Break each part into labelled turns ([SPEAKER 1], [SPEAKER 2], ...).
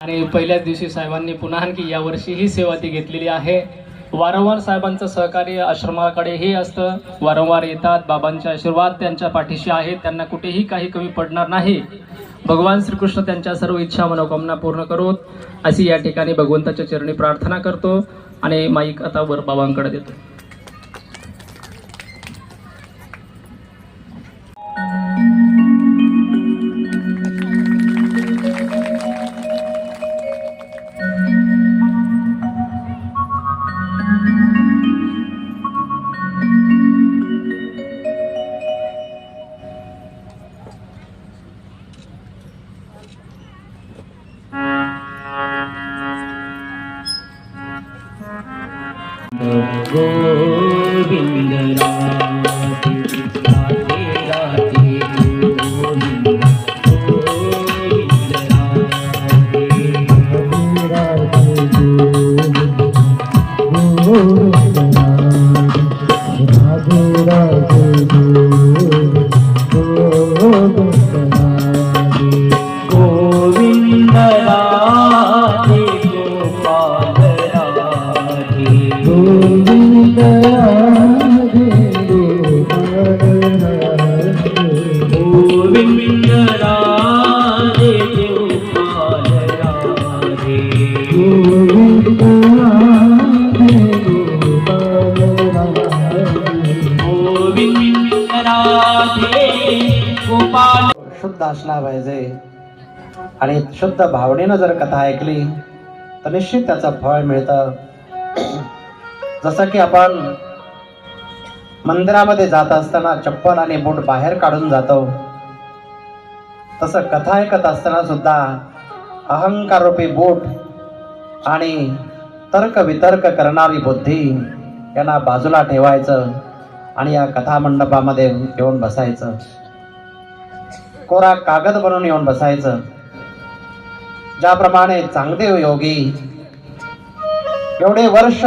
[SPEAKER 1] आणि पहिल्याच दिवशी साहेबांनी पुन्हा आणखी यावर्षी ही सेवा ती घेतलेली आहे। वारंवार साहेबांचं सहकार्य आश्रमाकडे हे असतं, वारंवार येतात, बाबांचे आशीर्वाद त्यांच्या पाठीशी आहेत, त्यांना कुठेही काही कमी पडणार नाही। भगवान श्रीकृष्ण त्यांच्या सर्व इच्छा मनोकामना पूर्ण करोत अशी या ठिकाणी भगवंताच्या चरणी प्रार्थना करतो आणि माईक आता वर बाबांकडे देतो।
[SPEAKER 2] गोविंद राधे राधे राधे गोविंद गोविंद राधे राधे गोविंद राधे राधे गोविंद राधे गोपाल राधे गोविंद राधे गोविंद राधे गोपाल राधे गोविंद राधे गोपाल राधे गोविंद राधे गोपाल।
[SPEAKER 3] शुद्ध असला पाहिजे आणि शुद्ध भावनेनं जर कथा ऐकली तर निश्चित त्याचं फळ मिळतं। जसं की आपण मंदिरामध्ये जात असताना चप्पल आणि बूट बाहेर काढून जातो, तसं कथा ऐकत असताना सुद्धा अहंकार रूपी बूट आणि तर्क वितर्क करणारी बुद्धी यांना बाजूला ठेवायचं आणि या कथा मंडपामध्ये येऊन बसायचं, कोरा कागद बनवून येऊन बसायचं। ज्याप्रमाणे चांगदेव योगी एवढे वर्ष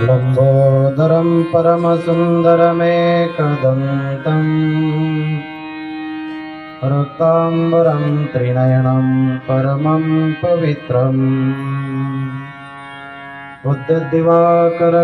[SPEAKER 3] लंबोदरं परमसुन्दरमेकदन्तं रक्ताम्बरं त्रिनयनं परमं पवित्रम् उद्यद्दिवाकर